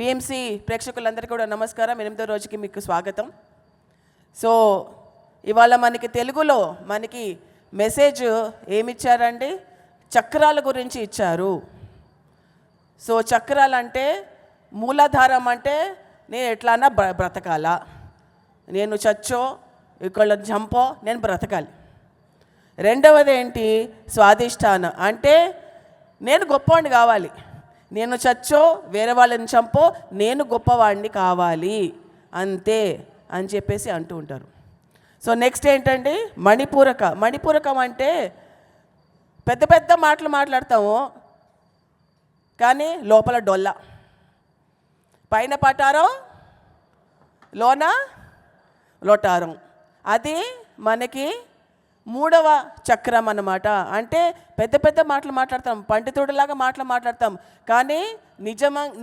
PMC ప్రేక్షకులందరికీ కూడా నమస్కారం. 8వ రోజుకి మీకు స్వాగతం. సో ఇవాళ మనకి తెలుగులో మనకి మెసేజ్ ఏమిచ్చారండి? చక్రాల గురించి ఇచ్చారు. సో చక్రాలు అంటే మూలాధారం అంటే నేను ఎట్లానా బ్రతకాలా, నేను చచ్చో ఇక్కడ చంపో నేను బ్రతకాలి. రెండవది ఏంటి? స్వాధిష్టానం అంటే నేను గొప్పవాడిని కావాలి, నేను చచ్చో వేరే వాళ్ళని చంపో నేను గొప్పవాడిని కావాలి అంతే అని చెప్పేసి అంటూ ఉంటారు. సో నెక్స్ట్ ఏంటండి? మణిపూరకం అంటే పెద్ద పెద్ద మాటలు మాట్లాడతాము కానీ లోపల డొల్ల, పైన పటారం లోన లోటారం. అది మనకి 3వ చక్రం అన్నమాట. అంటే పెద్ద పెద్ద మాటలు మాట్లాడతాం, పండితుడిలాగా మాటలు మాట్లాడతాం, కానీ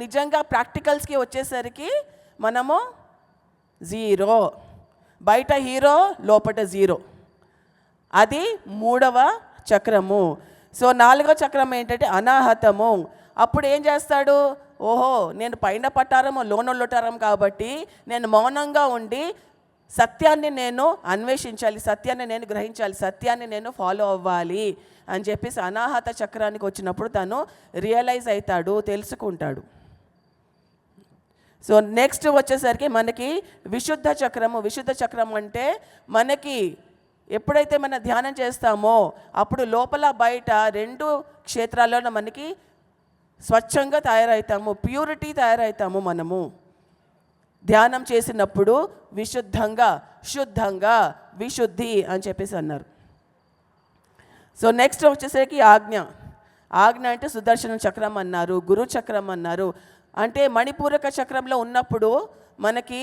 నిజంగా ప్రాక్టికల్స్కి వచ్చేసరికి మనము జీరో. బయట హీరో లోపల జీరో. అది 3వ చక్రము. సో 4వ చక్రం ఏంటంటే అనాహతము. అప్పుడు ఏం చేస్తాడు? ఓహో నేను పైన పట్టారము లోన లొటారం కాబట్టి నేను మౌనంగా ఉండి సత్యాన్ని నేను అన్వేషించాలి, సత్యాన్ని నేను గ్రహించాలి, సత్యాన్ని నేను ఫాలో అవ్వాలి అని చెప్పేసి అనాహత చక్రానికి వచ్చినప్పుడు తను రియలైజ్ అవుతాడు, తెలుసుకుంటాడు. సో నెక్స్ట్ వచ్చేసరికి మనకి విశుద్ధ చక్రం అంటే మనకి ఎప్పుడైతే మనం ధ్యానం చేస్తామో అప్పుడు లోపల బయట 2 క్షేత్రాల్లోనూ మనకి స్వచ్ఛంగా తయారవుతాము, ప్యూరిటీ తయారవుతాము. మనము ధ్యానం చేసినప్పుడు విశుద్ధంగా, శుద్ధంగా, విశుద్ధి అని చెప్పేసి అన్నారు. సో నెక్స్ట్ వచ్చేసరికి ఆజ్ఞ అంటే సుదర్శన చక్రం అన్నారు, గురు చక్రం అన్నారు. అంటే మణిపూరక చక్రంలో ఉన్నప్పుడు మనకి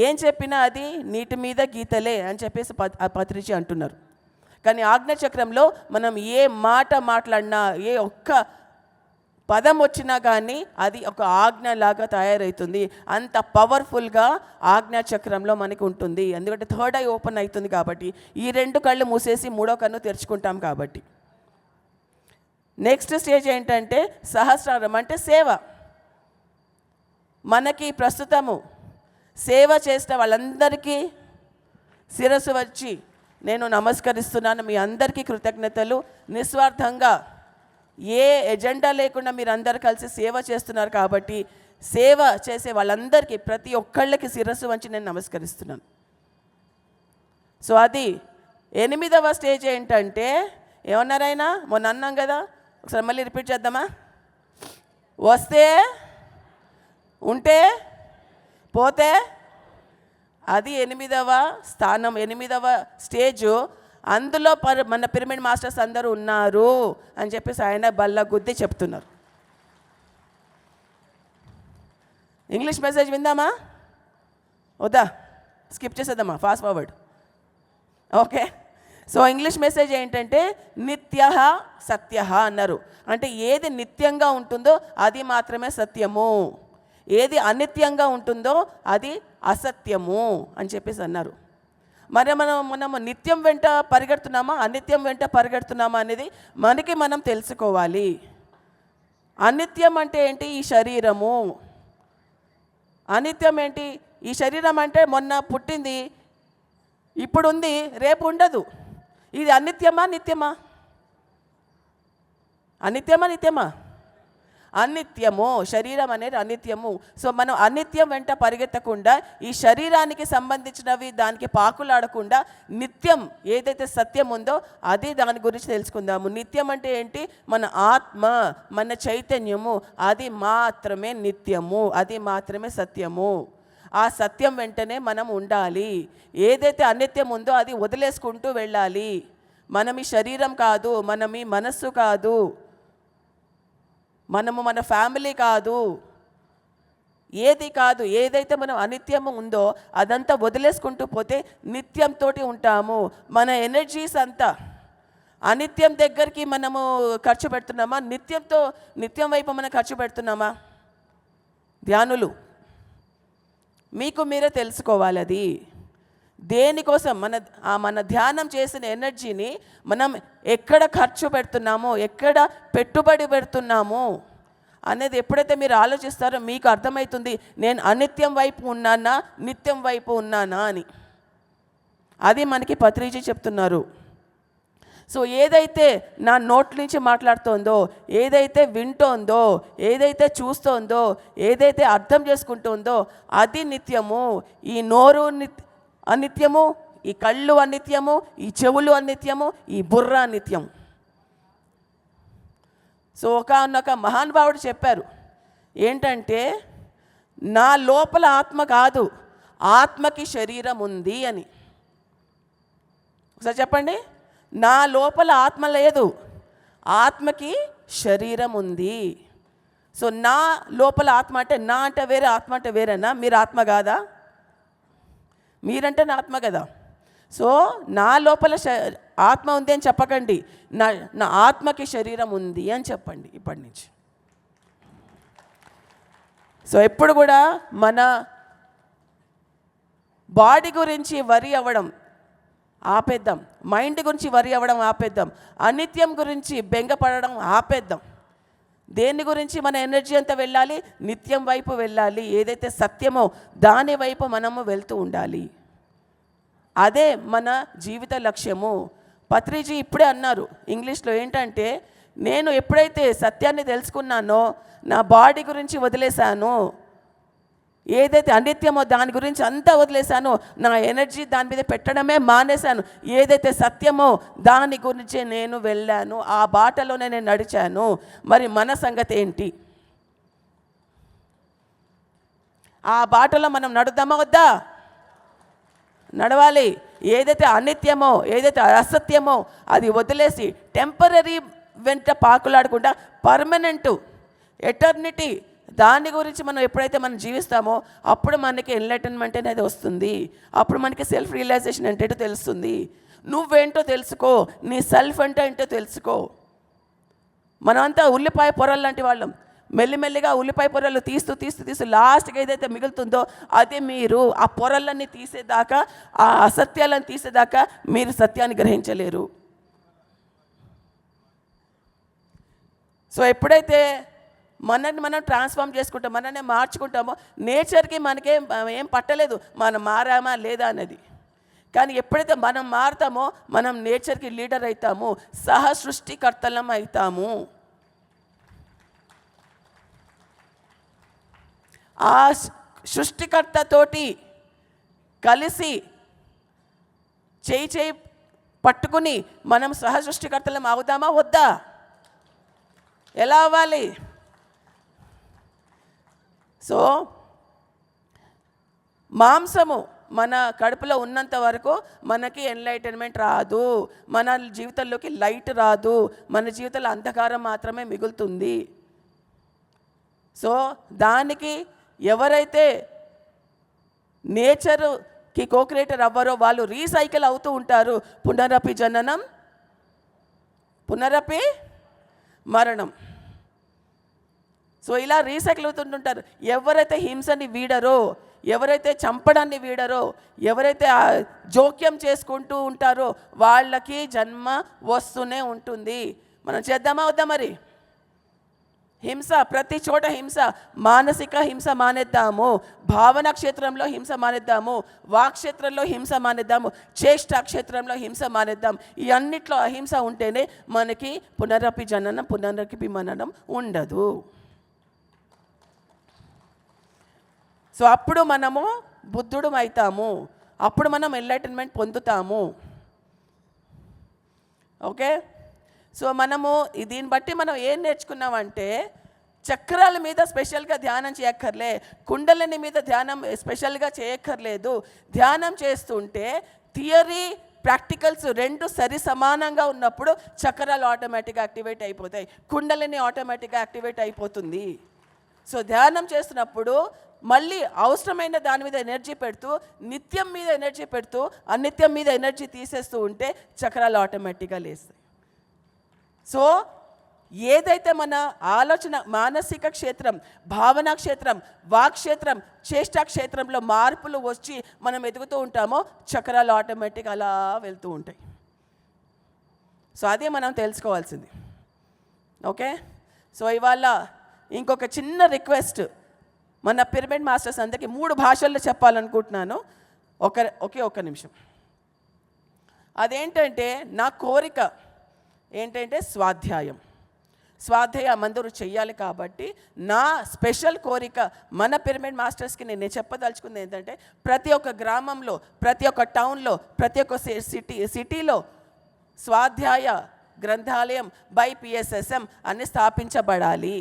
ఏం చెప్పినా అది నీటి మీద గీతలే అని చెప్పేసి పత్రిచి అంటున్నారు. కానీ ఆజ్ఞ చక్రంలో మనం ఏ మాట మాట్లాడినా, ఏ ఒక్క పదం వచ్చినా కానీ అది ఒక ఆజ్ఞలాగా తయారవుతుంది. అంత పవర్ఫుల్గా ఆజ్ఞా చక్రంలో మనకి ఉంటుంది. ఎందుకంటే 3rd ఐ ఓపెన్ అవుతుంది కాబట్టి, ఈ 2 కళ్ళు మూసేసి 3వ కన్ను తెరుచుకుంటాం కాబట్టి. నెక్స్ట్ స్టేజ్ ఏంటంటే సహస్రారం అంటే సేవ. మనకి ప్రస్తుతము సేవ చేసిన వాళ్ళందరికీ శిరస్సు వచ్చి నేను నమస్కరిస్తున్నాను. మీ అందరికీ కృతజ్ఞతలు. నిస్వార్థంగా ఏ ఎజెండా లేకుండా మీరు అందరు కలిసి సేవ చేస్తున్నారు కాబట్టి సేవ చేసే వాళ్ళందరికీ ప్రతి ఒక్కళ్ళకి శిరస్సు వంచి నేను నమస్కరిస్తున్నాను. సో అది 8వ స్టేజ్ ఏంటంటే ఏమన్నారైనా మొన్న అన్నాం కదా, ఒకసారి మళ్ళీ రిపీట్ చేద్దామా? వస్తే, ఉంటే, పోతే. అది 8వ స్థానం, 8వ స్టేజు. అందులో మన పిరమిడ్ మాస్టర్స్ అందరూ ఉన్నారు అని చెప్పేసి ఆయన బల్ల గుద్ది చెప్తున్నారు. ఇంగ్లీష్ మెసేజ్ విందామా వద్దా? స్కిప్ చేసేద్దామా? Fast forward. Okay. So English message ఏంటంటే నిత్య సత్య అన్నారు. అంటే ఏది నిత్యంగా ఉంటుందో అది మాత్రమే సత్యము, ఏది అనిత్యంగా ఉంటుందో అది అసత్యము అని చెప్పేసి అన్నారు. మరి మనము నిత్యం వెంట పరిగెడుతున్నామా, అనిత్యం వెంట పరిగెడుతున్నామా అనేది మనకి మనం తెలుసుకోవాలి. అనిత్యం అంటే ఏంటి? ఈ శరీరము. అనిత్యం ఏంటి? ఈ శరీరం అంటే మొన్న పుట్టింది, ఇప్పుడు ఉంది, రేపు ఉండదు. ఇది అనిత్యమా నిత్యమా? నిత్యమా? అనిత్యము. శరీరం అనేది అనిత్యము. సో మనం అనిత్యం వెంట పరిగెత్తకుండా ఈ శరీరానికి సంబంధించినవి దానికి పాకులాడకుండా నిత్యం ఏదైతే సత్యం ఉందో అది దాని గురించి తెలుసుకుందాము. నిత్యం అంటే ఏంటి? మన ఆత్మ, మన చైతన్యము, అది మాత్రమే నిత్యము, అది మాత్రమే సత్యము. ఆ సత్యం వెంటనే మనం ఉండాలి. ఏదైతే అనిత్యం ఉందో అది వదిలేసుకుంటూ వెళ్ళాలి. మనం ఈ శరీరం కాదు, మనం ఈ మనస్సు కాదు, మనము మన ఫ్యామిలీ కాదు, ఏది కాదు. ఏదైతే మనం అనిత్యము ఉందో అదంతా వదిలేసుకుంటూ పోతే నిత్యంతో ఉంటాము. మన ఎనర్జీస్ అంతా అనిత్యం దగ్గరికి మనము ఖర్చు పెడుతున్నామా, నిత్యం వైపు మనం ఖర్చు పెడుతున్నామా? ధ్యానులు మీకు మీరే తెలుసుకోవాలి. అది దేనికోసం మన ధ్యానం చేసిన ఎనర్జీని మనం ఎక్కడ ఖర్చు పెడుతున్నామో, ఎక్కడ పెట్టుబడి పెడుతున్నామో అనేది ఎప్పుడైతే మీరు ఆలోచిస్తారో మీకు అర్థమవుతుంది నేను అనిత్యం వైపు ఉన్నానా నిత్యం వైపు ఉన్నానా అని. అది మనకి పత్రిజీ చెప్తున్నారు. సో ఏదైతే నా నోట్ల నుంచి మాట్లాడుతోందో, ఏదైతే వింటోందో, ఏదైతే చూస్తోందో, ఏదైతే అర్థం చేసుకుంటోందో అది నిత్యము. ఈ నోరు అనిత్యము, ఈ కళ్ళు అనిత్యము, ఈ చెవులు అనిత్యము, ఈ బుర్ర అనిత్యం. సో ఒకనొక మహానుభావుడు చెప్పారు ఏంటంటే, నా లోపల ఆత్మ కాదు, ఆత్మకి శరీరం ఉంది అని. ఒకసారి చెప్పండి. నా లోపల ఆత్మ లేదు, ఆత్మకి శరీరం ఉంది. సో నా లోపల ఆత్మ అంటే నా అంటే వేరే, ఆత్మ అంటే వేరేనా? మీరు ఆత్మ కాదా? మీరంటే నా ఆత్మ కదా. సో నా లోపల ఆత్మ ఉంది అని చెప్పకండి, నా ఆత్మకి శరీరం ఉంది అని చెప్పండి ఇప్పటి నుంచి. సో ఎప్పుడు కూడా మన బాడీ గురించి వరి అవ్వడం ఆపేద్దాం, మైండ్ గురించి వరి అవ్వడం ఆపేద్దాం, అనిత్యం గురించి బెంగపడడం ఆపేద్దాం. దేని గురించి మన ఎనర్జీ అంతా వెళ్ళాలి? నిత్యం వైపు వెళ్ళాలి. ఏదైతే సత్యమో దాని వైపు మనము వెళ్తూ ఉండాలి. అదే మన జీవిత లక్ష్యము. పత్రిజీ ఇప్పుడే అన్నారు ఇంగ్లీష్లో ఏంటంటే, నేను ఎప్పుడైతే సత్యాన్ని తెలుసుకున్నానో నా బాడీ గురించి వదిలేశాను, ఏదైతే అనిత్యమో దాని గురించి అంతా వదిలేశాను, నా ఎనర్జీ దాని మీద పెట్టడమే మానేశాను, ఏదైతే సత్యమో దాని గురించే నేను వెళ్ళాను, ఆ బాటలోనే నేను నడిచాను. మరి మన సంగతి ఏంటి? ఆ బాటలో మనం నడుద్దామా వద్దా? నడవాలి. ఏదైతే అనిత్యమో, ఏదైతే అసత్యమో అది వదిలేసి టెంపరీ వెంట పాకులాడకుండా పర్మనెంట్ ఎటర్నిటీ దాని గురించి మనం ఎప్పుడైతే మనం జీవిస్తామో అప్పుడు మనకి ఎన్లైటన్మెంట్ అనేది వస్తుంది. అప్పుడు మనకి సెల్ఫ్ రియలైజేషన్ అంటే ఏంటో తెలుస్తుంది. నువ్వేంటో తెలుసుకో, నీ సెల్ఫ్ అంటే ఏంటో తెలుసుకో. మనమంతా ఉల్లిపాయ పొరలు లాంటి వాళ్ళం. మెల్లిమెల్లిగా ఉల్లిపాయ పొరలు తీస్తూ తీస్తూ తీస్తూ లాస్ట్గా ఏదైతే మిగులుతుందో అది మీరు. ఆ పొరలన్నీ తీసేదాకా, ఆ అసత్యాలను తీసేదాకా మీరు సత్యాన్ని గ్రహించలేరు. సో ఎప్పుడైతే మనల్ని మనం ట్రాన్స్ఫార్మ్ చేసుకుంటాం, మనల్ని మార్చుకుంటామో నేచర్కి మనకేం ఏం పట్టలేదు మనం మారామా లేదా అనేది. కానీ ఎప్పుడైతే మనం మారుతామో మనం నేచర్కి లీడర్ అవుతాము, సహ సృష్టికర్తలం అవుతాము. ఆ సృష్టికర్తతోటి కలిసి చేయి పట్టుకుని మనం సహ సృష్టికర్తలం అవుదామా వద్దా? ఎలా అవ్వాలి? సో మాంసము మన కడుపులో ఉన్నంత వరకు మనకి ఎన్లైటన్మెంట్ రాదు, మన జీవితంలోకి లైట్ రాదు, మన జీవితంలో అంధకారం మాత్రమే మిగులుతుంది. సో దానికి ఎవరైతే నేచర్కి కోక్రియేటర్ అవ్వరో వాళ్ళు రీసైకిల్ అవుతూ ఉంటారు. పునరపి జననం, పునరపి మరణం. సో ఇలా రీసైకిల్ అవుతుంటుంటారు. ఎవరైతే హింసని వీడరో, ఎవరైతే చంపడాన్ని వీడరో, ఎవరైతే జోక్యం చేసుకుంటూ ఉంటారో వాళ్ళకి జన్మ వస్తూనే ఉంటుంది. మనం చేద్దామా వద్దా? మరి హింస ప్రతి చోట హింస. మానసిక హింస మానేద్దాము, భావన క్షేత్రంలో హింస మానేద్దాము, వాక్క్షేత్రంలో హింస మానేద్దాము, చేష్టా క్షేత్రంలో హింస మానేద్దాం. ఈ అన్నిట్లో అహింస ఉంటేనే మనకి పునరపి జననం, పునరపి మననం ఉండదు. సో అప్పుడు మనము బుద్ధుడు అవుతాము, అప్పుడు మనం ఎన్లైటన్మెంట్ పొందుతాము. ఓకే. సో మనము దీన్ని బట్టి మనం ఏం నేర్చుకున్నామంటే, చక్రాల మీద స్పెషల్గా ధ్యానం చేయక్కర్లే, కుండలిని మీద ధ్యానం స్పెషల్గా చేయక్కర్లేదు. ధ్యానం చేస్తుంటే థియరీ ప్రాక్టికల్స్ రెండు సరి సమానంగా ఉన్నప్పుడు చక్రాలు ఆటోమేటిక్గా యాక్టివేట్ అయిపోతాయి, కుండలిని ఆటోమేటిక్గా యాక్టివేట్ అయిపోతుంది. సో ధ్యానం చేస్తున్నప్పుడు మళ్ళీ అవసరమైన దాని మీద ఎనర్జీ పెడుతూ, నిత్యం మీద ఎనర్జీ పెడుతూ, అనిత్యం మీద ఎనర్జీ తీసేస్తూ ఉంటే చక్రాలు ఆటోమేటిక్గా లేస్తాయి. సో ఏదైతే మన ఆలోచన మానసిక క్షేత్రం, భావనా క్షేత్రం, వాక్క్షేత్రం, చేష్టా క్షేత్రంలో మార్పులు వచ్చి మనం ఎదుగుతూ ఉంటామో చక్రాలు ఆటోమేటిక్గా అలా వెళ్తూ ఉంటాయి. సో అదే మనం తెలుసుకోవాల్సింది. ఓకే. సో ఇవాళ ఇంకొక చిన్న రిక్వెస్ట్, మన పిరమిడ్ మాస్టర్స్ అందరికీ 3 భాషల్లో చెప్పాలనుకుంటున్నాను. ఒక్క నిమిషం. అదేంటంటే నా కోరిక ఏంటంటే స్వాధ్యాయం అందరూ చెయ్యాలి. కాబట్టి నా స్పెషల్ కోరిక మన పిరమిడ్ మాస్టర్స్కి నేను చెప్పదలుచుకుంది ఏంటంటే, ప్రతి ఒక్క గ్రామంలో, ప్రతి ఒక్క టౌన్లో, ప్రతి ఒక్క సిటీలో స్వాధ్యాయ గ్రంథాలయం బై PSSM అని స్థాపించబడాలి.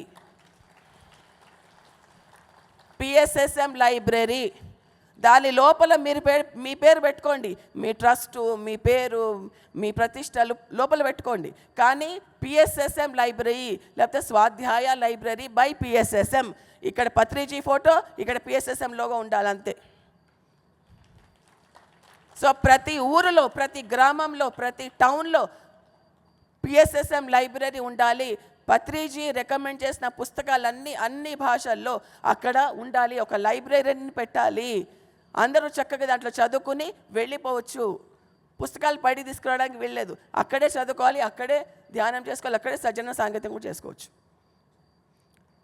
PSSM లైబ్రరీ, దాని లోపల మీ పేరు పెట్టుకోండి, మీ ట్రస్టు, మీ పేరు, మీ ప్రతిష్టలు లోపల పెట్టుకోండి. కానీ PSSM లైబ్రరీ లేకపోతే స్వాధ్యాయ లైబ్రరీ బై PSSM, ఇక్కడ పత్రిజీ ఫోటో, ఇక్కడ PSSM లోగో ఉండాలంతే. సో ప్రతి ఊరిలో, ప్రతి గ్రామంలో, ప్రతి టౌన్లో PSSM లైబ్రరీ ఉండాలి. పత్రిజీ రికమెండ్ చేసిన పుస్తకాలన్నీ అన్ని భాషల్లో అక్కడ ఉండాలి. ఒక లైబ్రరీని పెట్టాలి. అందరూ చక్కగా దాంట్లో చదువుకుని వెళ్ళిపోవచ్చు. పుస్తకాలు పడి తీసుకురావడానికి వెళ్ళలేదు, అక్కడే చదువుకోవాలి, అక్కడే ధ్యానం చేసుకోవాలి, అక్కడే సజ్జన సాంగత్యం కూడా చేసుకోవచ్చు.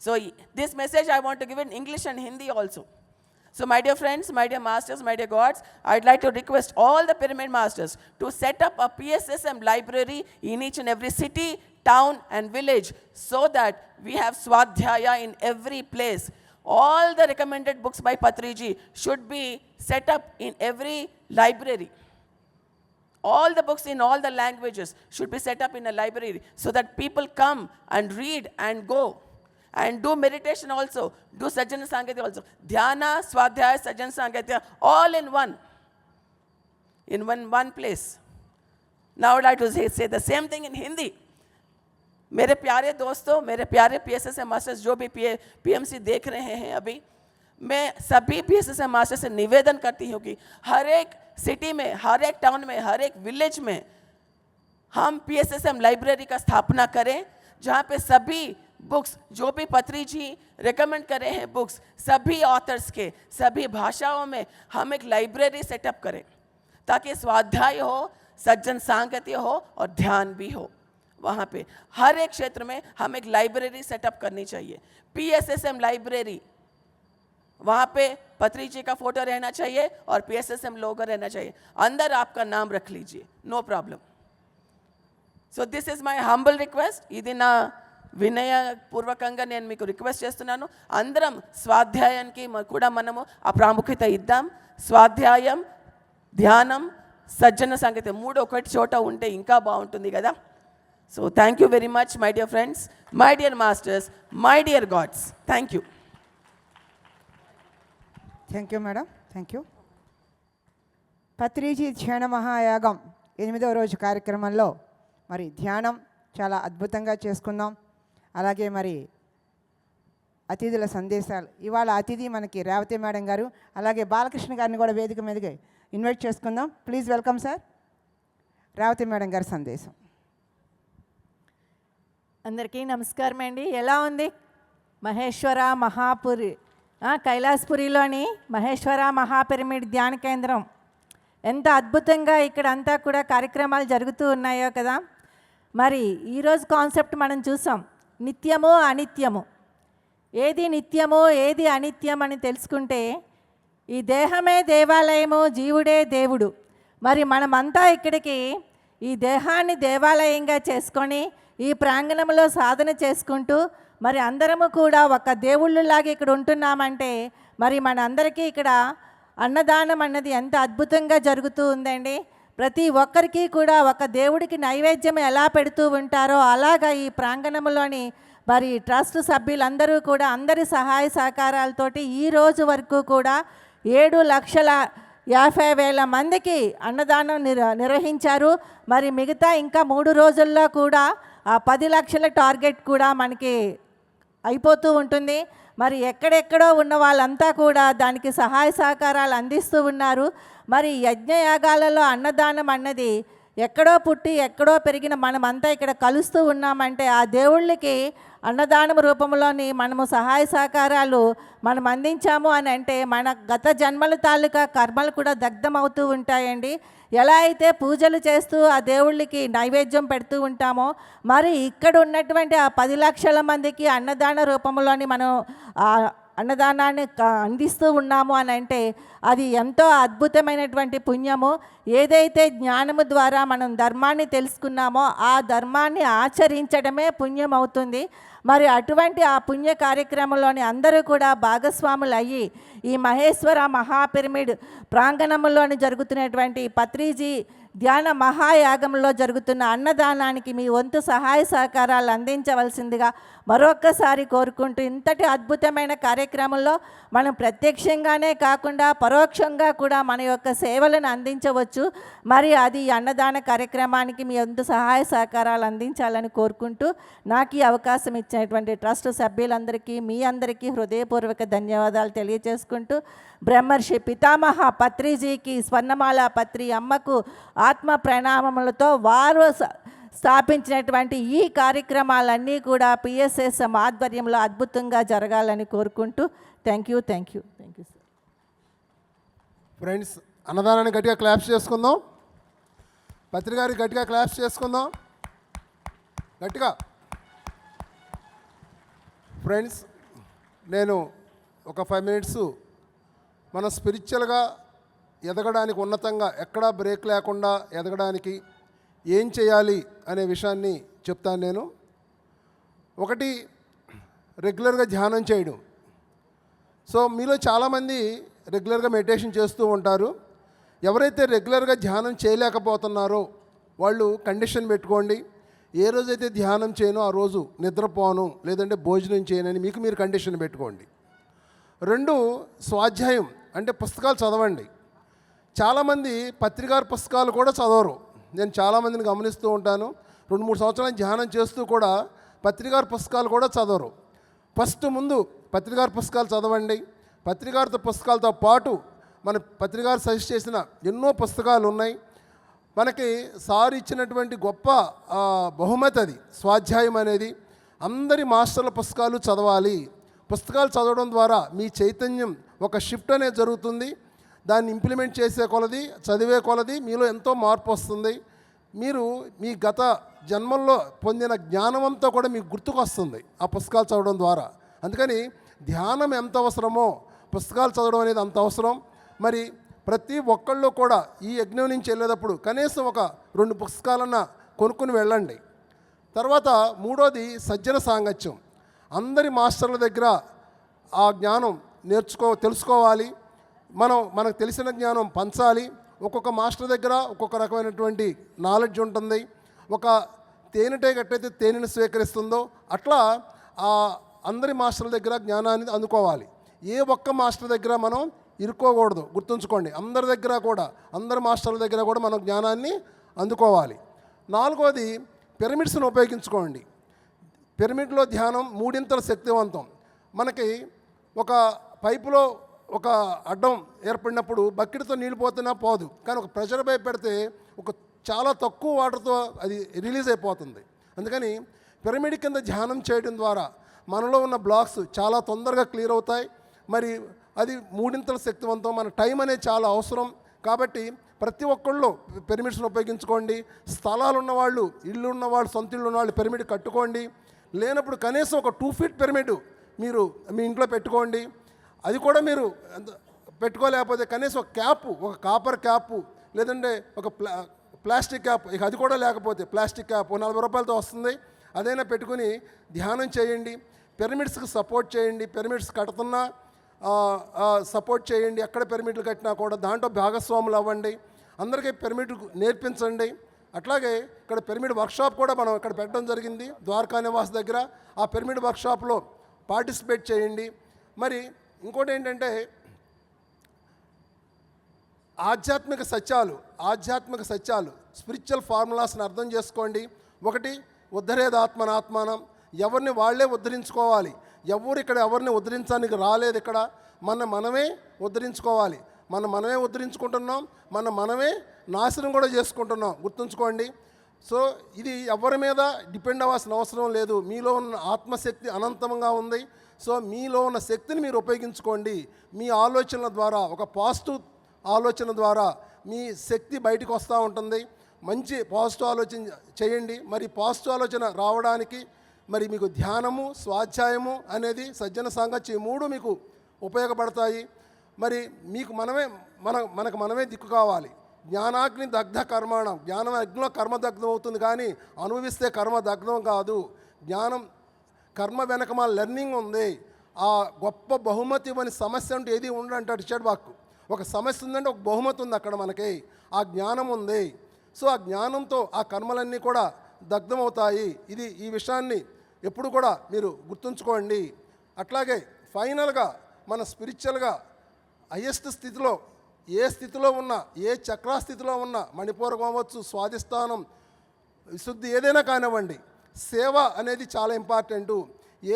So this message I want to give in English and Hindi also. So my dear friends, my dear masters, my dear gods, I'd like to request all the pyramid masters to set up a PSSM library in each and every city, town and village, so that we have Swadhyaya in every place. All the recommended books by Patriji should be set up in every library. All the books in all the languages should be set up in a library, so that people come and read and go. And do meditation also, do Sajjana Sangatya also. Dhyana, Swadhyaya, Sajjana Sangatya, all in one place. Now I would like to say the same thing in Hindi. मेरे प्यारे दोस्तों, मेरे प्यारे PSSM masters जो भी PMC देख रहे हैं अभी, मैं सभी PSSM मास्टर्स से निवेदन करती हूँ कि हर एक सिटी में, हर एक टाउन में, हर एक विलेज में हम PSSM लाइब्रेरी का स्थापना करें, जहाँ पे सभी बुक्स जो भी पत्रिजी रेकमेंड कर रहे हैं, बुक्स सभी ऑथर्स के सभी भाषाओं में हम एक लाइब्रेरी सेटअप करें, ताकि स्वाध्याय हो, सज्जन सांगत्य हो और ध्यान भी हो. वहाँ पे हर एक क्षेत्र में हम एक लाइब्रेरी सेटअप करनी चाहिए. PSSM लाइब्रेरी, वहाँ पे पत्रिजी का फोटो रहना चाहिए और PSSM लोगो रहना चाहिए. अंदर आपका नाम रख लीजिए, no problem. So this is my humble request. ఇది నా వినయపూర్వకంగా నేను మీకు రిక్వెస్ట్ చేస్తున్నాను. అందరం స్వాధ్యాయానికి కూడా మనము ఆ ప్రాముఖ్యత ఇద్దాం. స్వాధ్యాయం, ధ్యానం, సజ్జన సంగతి 3 ఒకటి చోట ఉంటే ఇంకా బాగుంటుంది కదా. So thank you very much my dear friends, my dear masters, my dear God's. Thank you. Thank you madam, thank you. Patriji ధ్యాన మహాయాగం 8వ రోజు కార్యక్రమంలో మరి ధ్యానం చాలా అద్భుతంగా చేసుకుందాం. అలాగే మరి అతిథుల సందేశాలు, ఇవాళ అతిథి మనకి రేవతి మేడం గారు, అలాగే బాలకృష్ణ గారిని కూడా వేదిక మీదకి ఇన్వైట్ చేసుకుందాం. Please welcome sir. Revathi madam గారి సందేశం. అందరికీ నమస్కారం అండి. ఎలా ఉంది మహేశ్వర మహాపురి, కైలాసపురిలోని మహేశ్వర మహాపిరమిడ్ ధ్యాన కేంద్రం ఎంత అద్భుతంగా ఇక్కడ అంతా కూడా కార్యక్రమాలు జరుగుతూ ఉన్నాయో కదా. మరి ఈరోజు కాన్సెప్ట్ మనం చూసాం, నిత్యము అనిత్యము. ఏది నిత్యము ఏది అనిత్యం అని తెలుసుకుంటే ఈ దేహమే దేవాలయము, జీవుడే దేవుడు. మరి మనమంతా ఇక్కడికి ఈ దేహాన్ని దేవాలయంగా చేసుకొని ఈ ప్రాంగణంలో సాధన చేసుకుంటూ మరి అందరము కూడా ఒక దేవుళ్ళలాగా ఇక్కడ ఉంటున్నామంటే మరి మనందరికీ ఇక్కడ అన్నదానం అన్నది ఎంత అద్భుతంగా జరుగుతూ ఉందండి. ప్రతి ఒక్కరికి కూడా ఒక దేవుడికి నైవేద్యం ఎలా పెడుతూ ఉంటారో అలాగా ఈ ప్రాంగణంలోని మరి ట్రస్ట్ సభ్యులందరూ కూడా అందరి సహాయ సహకారాలతోటి ఈ రోజు వరకు కూడా 7,50,000 మందికి అన్నదానం నిర్వహించారు. మరి మిగతా ఇంకా 3 రోజుల్లో కూడా ఆ 10 లక్షల టార్గెట్ కూడా మనకి అయిపోతూ ఉంటుంది. మరి ఎక్కడెక్కడో ఉన్న వాళ్ళంతా కూడా దానికి సహాయ సహకారాలు అందిస్తూ ఉన్నారు. మరి యజ్ఞయాగాలలో అన్నదానం అన్నది ఎక్కడో పుట్టి ఎక్కడో పెరిగిన మనమంతా ఇక్కడ కలుస్తూ ఉన్నామంటే ఆ దేవుళ్ళకి అన్నదానం రూపంలోని మనము సహాయ సహకారాలు మనం అందించాము అని అంటే మన గత జన్మల తాలూకా కర్మలు కూడా దగ్ధమవుతూ ఉంటాయండి. ఎలా అయితే పూజలు చేస్తూ ఆ దేవుళ్ళకి నైవేద్యం పెడుతూ ఉంటామో, మరి ఇక్కడ ఉన్నటువంటి ఆ 10 లక్షల మందికి అన్నదాన రూపంలోని మనం ఆ అన్నదానాన్ని అందిస్తూ ఉన్నాము అని అంటే అది ఎంతో అద్భుతమైనటువంటి పుణ్యము. ఏదైతే జ్ఞానము ద్వారా మనం ధర్మాన్ని తెలుసుకున్నామో ఆ ధర్మాన్ని ఆచరించడమే పుణ్యం అవుతుంది. మరి అటువంటి ఆ పుణ్య కార్యక్రమంలోని అందరూ కూడా భాగస్వాములు అయ్యి ఈ మహేశ్వర మహాపిరమిడ్ ప్రాంగణంలోని జరుగుతున్నటువంటి పత్రిజీ ధ్యాన మహాయాగంలో జరుగుతున్న అన్నదానానికి మీ వంతు సహాయ సహకారాలు అందించవలసిందిగా మరొక్కసారి కోరుకుంటూ, ఇంతటి అద్భుతమైన కార్యక్రమంలో మనం ప్రత్యక్షంగానే కాకుండా పరోక్షంగా కూడా మన యొక్క సేవలను అందించవచ్చు. మరి అది అన్నదాన కార్యక్రమానికి మీ వంతు సహాయ సహకారాలు అందించాలని కోరుకుంటూ, నాకు ఈ అవకాశం ఇచ్చినటువంటి ట్రస్ట్ సభ్యులందరికీ మీ అందరికీ హృదయపూర్వక ధన్యవాదాలు తెలియజేసుకుంటూ, బ్రహ్మర్షి పితామహ పత్రిజీకి, స్వర్ణమాల పత్రి అమ్మకు ఆత్మ ప్రణామములతో వారు స్థాపించినటువంటి ఈ కార్యక్రమాలన్నీ కూడా పిఎస్ఎస్ ఆధ్వర్యంలో అద్భుతంగా జరగాలని కోరుకుంటూ థ్యాంక్ యూ సార్. ఫ్రెండ్స్, అన్నదానాన్ని గట్టిగా క్లాప్స్ చేసుకుందాం. పత్రికారికి గట్టిగా క్లాప్స్ చేసుకుందాం, గట్టిగా. ఫ్రెండ్స్, నేను ఒక 5 మినిట్స్ మన స్పిరిచువల్గా ఎదగడానికి, ఉన్నతంగా ఎక్కడా బ్రేక్ లేకుండా ఎదగడానికి ఏం చేయాలి అనే విషయాన్ని చెప్తాను. నేను ఒకటి, రెగ్యులర్గా ధ్యానం చేయడం. సో మీలో చాలామంది రెగ్యులర్గా మెడిటేషన్ చేస్తూ ఉంటారు. ఎవరైతే రెగ్యులర్గా ధ్యానం చేయలేకపోతున్నారో వాళ్ళు కండిషన్ పెట్టుకోండి. ఏ రోజైతే ధ్యానం చేయనో ఆ రోజు నిద్రపోను, లేదంటే భోజనం చేయనని మీకు మీరు కండిషన్ పెట్టుకోండి. 2, స్వాధ్యాయం అంటే పుస్తకాలు చదవండి. చాలామంది పత్రికారు పుస్తకాలు కూడా చదవరు. నేను చాలామందిని గమనిస్తూ ఉంటాను. 2-3 సంవత్సరాలు ధ్యానం చేస్తూ కూడా పత్రికారు పుస్తకాలు కూడా చదవరు. ఫస్ట్ ముందు పత్రికారు పుస్తకాలు చదవండి. పత్రికారు పుస్తకాలతో పాటు మన పత్రికారు సజెస్ట్ చేసిన ఎన్నో పుస్తకాలు ఉన్నాయి. మనకి సార్ ఇచ్చినటువంటి గొప్ప బహుమతి అది స్వాధ్యాయం అనేది. అందరి మాస్టర్ల పుస్తకాలు చదవాలి. పుస్తకాలు చదవడం ద్వారా మీ చైతన్యం ఒక షిఫ్ట్ అనేది జరుగుతుంది. దాన్ని ఇంప్లిమెంట్ చేసే కొలది, చదివే కొలది మీలో ఎంతో మార్పు వస్తుంది. మీరు మీ గత జన్మల్లో పొందిన జ్ఞానం అంతా కూడా మీకు గుర్తుకు వస్తుంది ఆ పుస్తకాలు చదవడం ద్వారా. అందుకని ధ్యానం ఎంత అవసరమో పుస్తకాలు చదవడం అనేది అంత అవసరం. మరి ప్రతి ఒక్కళ్ళు కూడా ఈ యజ్ఞం నుంచి వెళ్ళేటప్పుడు కనీసం ఒక 2 పుస్తకాలన్నా కొనుక్కుని వెళ్ళండి. తర్వాత 3వది సజ్జన సాంగత్యం. అందరి మాస్టర్ల దగ్గర ఆ జ్ఞానం తెలుసుకోవాలి. మనకు తెలిసిన జ్ఞానం పంచాలి. ఒక్కొక్క మాస్టర్ దగ్గర ఒక్కొక్క రకమైనటువంటి నాలెడ్జ్ ఉంటుంది. ఒక తేనెటీగ ఎట్టయితే తేనెను స్వీకరిస్తుందో అట్లా అందరి మాస్టర్ల దగ్గర జ్ఞానాన్ని అందుకోవాలి. ఏ ఒక్క మాస్టర్ దగ్గర మనం ఇరుక్కోకూడదు, గుర్తుంచుకోండి. అందరి మాస్టర్ల దగ్గర కూడా మనం జ్ఞానాన్ని అందుకోవాలి. 4వది పిరమిడ్స్ను ఉపయోగించుకోండి. పిరమిడ్లో ధ్యానం 3 శక్తివంతం. మనకి ఒక పైపులో ఒక అడ్డం ఏర్పడినప్పుడు బకెట్తో నీళ్ళు పోతున్నా పోదు, కానీ ఒక ప్రెషర్ పైప్ పెడితే చాలా తక్కువ వాటర్తో అది రిలీజ్ అయిపోతుంది. అందుకని పిరమిడ్ కింద ధ్యానం చేయడం ద్వారా మనలో ఉన్న బ్లాక్స్ చాలా తొందరగా క్లియర్ అవుతాయి. మరి అది 3 శక్తివంతం. మన టైం అనేది చాలా అవసరం. కాబట్టి ప్రతి ఒక్కళ్ళు పిరమిడ్స్ను ఉపయోగించుకోండి. స్థలాలు ఉన్నవాళ్ళు, ఇళ్ళు ఉన్నవాళ్ళు, సొంత ఇళ్ళు ఉన్నవాళ్ళు పిరమిడ్ కట్టుకోండి. లేనప్పుడు కనీసం ఒక 2 ఫీట్ పిరమిడ్ మీరు మీ ఇంట్లో పెట్టుకోండి. అది కూడా మీరు పెట్టుకోలేకపోతే కనీసం ఒక క్యాపు, ఒక కాపర్ క్యాపు, లేదంటే ఒక ప్లాస్టిక్ క్యాప్, ఇక అది కూడా లేకపోతే ప్లాస్టిక్ క్యాప్ 40 రూపాయలతో వస్తుంది, అదైనా పెట్టుకుని ధ్యానం చేయండి. పిరమిడ్స్కి సపోర్ట్ చేయండి. పిరమిడ్స్ కడుతున్నా సపోర్ట్ చేయండి. ఎక్కడ పిరమిడ్లు కట్టినా కూడా దాంట్లో భాగస్వాములు అవ్వండి. అందరికీ పిరమిడ్ నేర్పించండి. అట్లాగే ఇక్కడ పిరమిడ్ వర్క్షాప్ కూడా మనం ఇక్కడ పెట్టడం జరిగింది ద్వారకా నివాస్ దగ్గర. ఆ పిరమిడ్ వర్క్షాప్లో పార్టిసిపేట్ చేయండి. మరి ఇంకోటి ఏంటంటే ఆధ్యాత్మిక సత్యాలు స్పిరిచువల్ ఫార్ములాస్ని అర్థం చేసుకోండి. 1, ఉద్ధరేదాత్మనాత్మానం. ఎవరిని వాళ్ళే ఉద్ధరించుకోవాలి. ఎవరు ఇక్కడ ఎవరిని ఉద్ధరించడానికి రాలేదు. ఇక్కడ మనమే ఉద్ధరించుకోవాలి. మనమే ఉద్ధరించుకుంటున్నాం, మనమే నాశనం కూడా చేసుకుంటున్నాం, గుర్తుంచుకోండి. సో ఇది ఎవరి మీద డిపెండ్ అవ్వాల్సిన అవసరం లేదు. మీలో ఉన్న ఆత్మశక్తి అనంతంగా ఉంది. సో మీలో ఉన్న శక్తిని మీరు ఉపయోగించుకోండి. మీ ఆలోచనల ద్వారా, ఒక పాజిటివ్ ఆలోచన ద్వారా మీ శక్తి బయటకు వస్తూ ఉంటుంది. మంచి పాజిటివ్ ఆలోచన చేయండి. మరి పాజిటివ్ ఆలోచన రావడానికి మరి మీకు ధ్యానము, స్వాధ్యాయము అనేది, సజ్జన సాంగత్యం, 3 మీకు ఉపయోగపడతాయి. మరి మీకు మనకు మనమే దిక్కు కావాలి. జ్ఞానాగ్ని దగ్ధ కర్మాణం, జ్ఞానం అగ్నిలో కర్మ దగ్ధం అవుతుంది, కానీ అనుభవిస్తే కర్మ దగ్ధం కాదు. జ్ఞానం కర్మ వెనక మా లెర్నింగ్ ఉంది. ఆ గొప్ప బహుమతి ఇవ్వని సమస్య అంటే ఏది ఉండడంటాడు రిచర్డ్ బాక్. ఒక సమస్య ఉందంటే ఒక బహుమతి ఉంది అక్కడ మనకి, ఆ జ్ఞానం ఉంది. సో ఆ జ్ఞానంతో ఆ కర్మలన్నీ కూడా దగ్ధమవుతాయి. ఈ విషయాన్ని ఎప్పుడు కూడా మీరు గుర్తుంచుకోండి. అట్లాగే ఫైనల్గా మన స్పిరిచువల్గా హయ్యెస్ట్ స్థితిలో ఏ స్థితిలో ఉన్నా, ఏ చక్రాస్థితిలో ఉన్నా, మణిపూరకం అవ్వచ్చు, స్వాధిష్టానం, విశుద్ధి ఏదైనా కానివ్వండి, సేవ అనేది చాలా ఇంపార్టెంటు.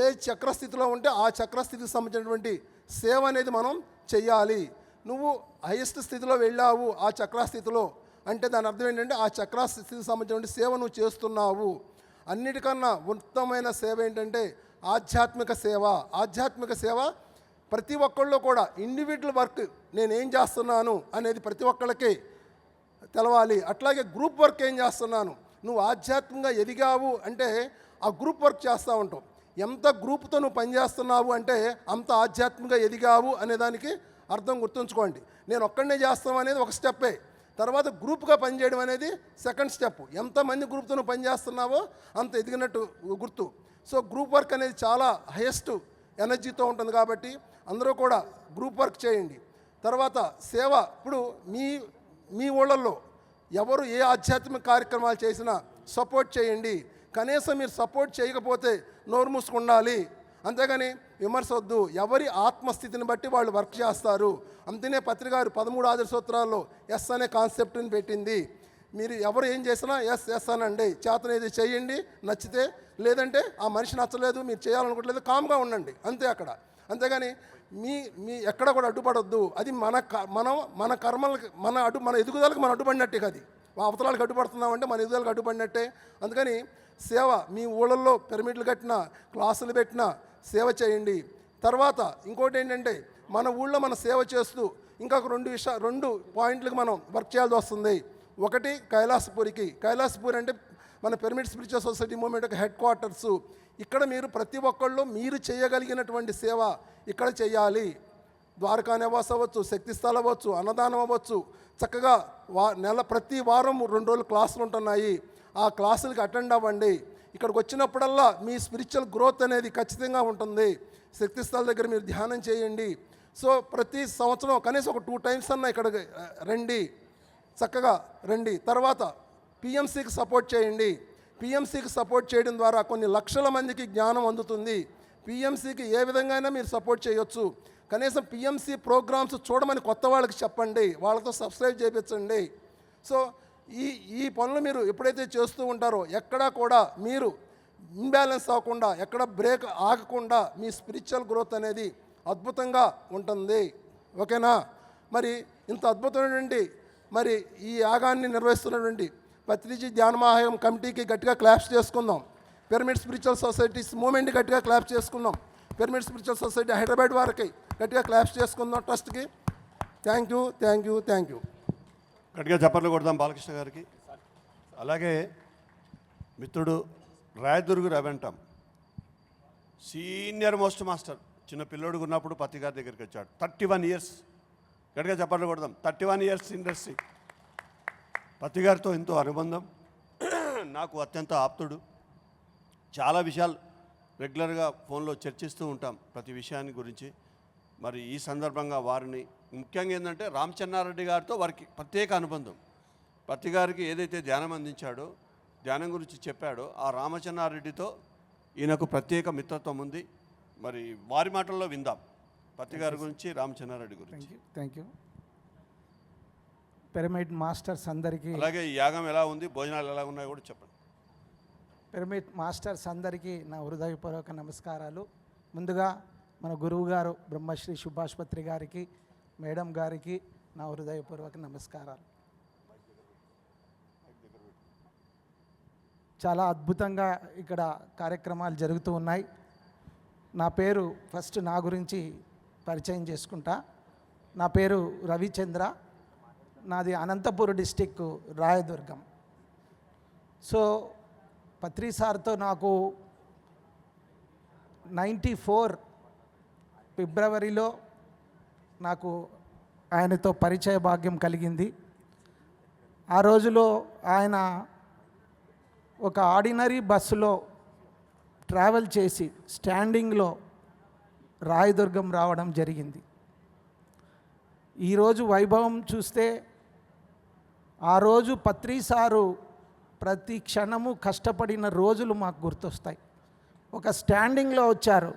ఏ చక్రస్థితిలో ఉంటే ఆ చక్రస్థితికి సంబంధించినటువంటి సేవ అనేది మనం చెయ్యాలి. నువ్వు హైయెస్ట్ స్థితిలో వెళ్ళావు ఆ చక్రస్థితిలో అంటే దాని అర్థం ఏంటంటే ఆ చక్రస్థితికి సంబంధించినటువంటి సేవ నువ్వు చేస్తున్నావు. అన్నిటికన్నా ఉత్తమమైన సేవ ఏంటంటే ఆధ్యాత్మిక సేవ. ఆధ్యాత్మిక సేవ ప్రతి ఒక్కళ్ళు కూడా ఇండివిజువల్ వర్క్ నేనేం చేస్తున్నాను అనేది ప్రతి ఒక్కళ్ళకి తెలవాలి. అట్లాగే గ్రూప్ వర్క్ ఏం చేస్తున్నాను, నువ్వు ఆధ్యాత్మికంగా ఎదిగావు అంటే ఆ గ్రూప్ వర్క్ చేస్తూ ఉంటావు. ఎంత గ్రూప్తో నువ్వు పనిచేస్తున్నావు అంటే అంత ఆధ్యాత్మికంగా ఎదిగావు అనేదానికి అర్థం గుర్తుంచుకోండి. నేను ఒక్కడనే చేస్తాం అనేది ఒక స్టెప్పే, తర్వాత గ్రూప్గా పనిచేయడం అనేది సెకండ్ స్టెప్. ఎంతమంది గ్రూప్తో నువ్వు పనిచేస్తున్నావో అంత ఎదిగినట్టు గుర్తు. సో గ్రూప్ వర్క్ అనేది చాలా హైయెస్ట్ ఎనర్జీతో ఉంటుంది కాబట్టి అందరూ కూడా గ్రూప్ వర్క్ చేయండి. తర్వాత సేవ, ఇప్పుడు మీ ఊళ్ళల్లో ఎవరు ఏ ఆధ్యాత్మిక కార్యక్రమాలు చేసినా సపోర్ట్ చేయండి. కనీసం మీరు సపోర్ట్ చేయకపోతే నోరు మూసుకుండాలి, అంతేగాని విమర్శ వద్దు. ఎవరి ఆత్మస్థితిని బట్టి వాళ్ళు వర్క్ చేస్తారు. అంతనే పత్రికారు 13 ఆదర్శ సూత్రాల్లో ఎస్ అనే కాన్సెప్ట్ని పెట్టింది. మీరు ఎవరు ఏం చేసినా ఎస్ అనండి. చేతనేది చేయండి, నచ్చితే, లేదంటే ఆ మనిషి నచ్చలేదు, మీరు చేయాలనుకోవట్లేదు, కామ్గా ఉండండి అంతే అక్కడ. అంతేగాని మీ ఎక్కడ కూడా అడ్డుపడొద్దు. అది మన కర్మలకి మన ఎదుగుదలకు మనం అడ్డుపడినట్టే. అది అవతలాలకు అడ్డుపడుతున్నామంటే మన ఎదుగుదలకు అడ్డుపడినట్టే. అందుకని సేవ, మీ ఊళ్ళల్లో పిరమిడ్లు కట్టినా, క్లాసులు పెట్టినా సేవ చేయండి. తర్వాత ఇంకోటి ఏంటంటే మన ఊళ్ళో మన సేవ చేస్తూ ఇంకొక 2 పాయింట్లకు మనం వర్క్ చేయాల్సి వస్తుంది. ఒకటి కైలాసపూరి అంటే మన పిరమిడ్ స్పిరిచువల్ సొసైటీ మూవ్మెంట్ యొక్క హెడ్ క్వార్టర్సు. ఇక్కడ మీరు ప్రతి ఒక్కళ్ళు మీరు చేయగలిగినటువంటి సేవ ఇక్కడ చేయాలి. ద్వారకా నివాస్ అవ్వచ్చు, శక్తిస్థల అవ్వచ్చు, అన్నదానం అవ్వచ్చు. చక్కగా ప్రతి వారం 2 రోజులు క్లాసులు ఉంటున్నాయి. ఆ క్లాసులకి అటెండ్ అవ్వండి. ఇక్కడికి వచ్చినప్పుడల్లా మీ స్పిరిచువల్ గ్రోత్ అనేది ఖచ్చితంగా ఉంటుంది. శక్తిస్థల దగ్గర మీరు ధ్యానం చేయండి. సో ప్రతి సంవత్సరం కనీసం ఒక 2 టైమ్స్ అన్నా ఇక్కడ రండి, చక్కగా రండి. తర్వాత పిఎంసికి సపోర్ట్ చేయండి. పిఎంసికి సపోర్ట్ చేయడం ద్వారా కొన్ని లక్షల మందికి జ్ఞానం అందుతుంది. పిఎంసికి ఏ విధంగా అయినా మీరు సపోర్ట్ చేయొచ్చు. కనీసం పిఎంసి ప్రోగ్రామ్స్ చూడమని కొత్త వాళ్ళకి చెప్పండి, వాళ్ళతో సబ్స్క్రైబ్ చేయించండి. సో ఈ పనులు మీరు ఎప్పుడైతే చేస్తూ ఉంటారో ఎక్కడా కూడా మీరు ఇంబ్యాలెన్స్ అవ్వకుండా, ఎక్కడ బ్రేక్ ఆగకుండా మీ స్పిరిచువల్ గ్రోత్ అనేది అద్భుతంగా ఉంటుంది. ఓకేనా? మరి ఇంత అద్భుతమైనటువంటి మరి ఈ యాగాన్ని నిర్వహిస్తున్నటువంటి పత్రిజీ ధ్యాన మహాయం కమిటీకి గట్టిగా క్లాప్స్ చేసుకుందాం. పిరమిడ్ స్పిరిచువల్ సొసైటీస్ మూమెంట్ గట్టిగా క్లాప్స్ చేసుకుందాం. పిరమిడ్ స్పిరిచువల్ సొసైటీ హైదరాబాద్ వారికి గట్టిగా క్లాప్స్ చేసుకుందాం. ట్రస్ట్కి థ్యాంక్ యూ. గట్టిగా చప్పట్లు కొడదాం బాలకృష్ణ గారికి. అలాగే మిత్రుడు రాయదుర్గు రవెంటం, సీనియర్ మోస్ట్ మాస్టర్, చిన్న పిల్లోడుగా ఉన్నప్పుడు పత్తి గారి దగ్గరికి వచ్చాడు. 31 ఇయర్స్. గట్టిగా చప్పట్లు కొడదాం. 31 ఇయర్స్ ఇండస్ట్రీ. పత్తి గారితో ఎంతో అనుబంధం, నాకు అత్యంత ఆప్తుడు. చాలా విషయాలు రెగ్యులర్గా ఫోన్లో చర్చిస్తూ ఉంటాం, ప్రతి విషయాన్ని గురించి. మరి ఈ సందర్భంగా వారిని ముఖ్యంగా ఏంటంటే రామచంద్రారెడ్డి గారితో వారికి ప్రత్యేక అనుబంధం. పత్తి గారికి ఏదైతే ధ్యానం అందించాడో, ధ్యానం గురించి చెప్పాడో, ఆ రామచంద్రారెడ్డితో ఈయనకు ప్రత్యేక మిత్రత్వం ఉంది. మరి వారి మాటల్లో విందాం పత్తి గారి గురించి, రామచంద్రారెడ్డి గురించి. Thank you. పిరమిడ్ మాస్టర్స్ అందరికీ, అలాగే ఈ యాగం ఎలా ఉంది, భోజనాలు ఎలా ఉన్నాయో కూడా చెప్పండి. పిరమిడ్ మాస్టర్స్ అందరికీ నా హృదయపూర్వక నమస్కారాలు. ముందుగా మన గురువు గారు బ్రహ్మశ్రీ సుభాష్ పత్రి గారికి, మేడం గారికి నా హృదయపూర్వక నమస్కారాలు. చాలా అద్భుతంగా ఇక్కడ కార్యక్రమాలు జరుగుతూ ఉన్నాయి. నా పేరు ఫస్ట్ నా గురించి పరిచయం చేసుకుంటా. నా పేరు రవిచంద్ర. నాది అనంతపురం డిస్టిక్ రాయదుర్గం. సో పత్రి సార్తో నాకు 94 ఫిబ్రవరిలో నాకు ఆయనతో పరిచయ భాగ్యం కలిగింది. ఆ రోజులో ఆయన ఒక ఆర్డినరీ బస్సులో ట్రావెల్ చేసి స్టాండింగ్లో రాయదుర్గం రావడం జరిగింది. ఈరోజు వైభవం చూస్తే ఆ రోజు పత్రి సారు ప్రతి క్షణము కష్టపడిన రోజులు మాకు గుర్తొస్తాయి. ఒక స్టాండింగ్లో వచ్చారు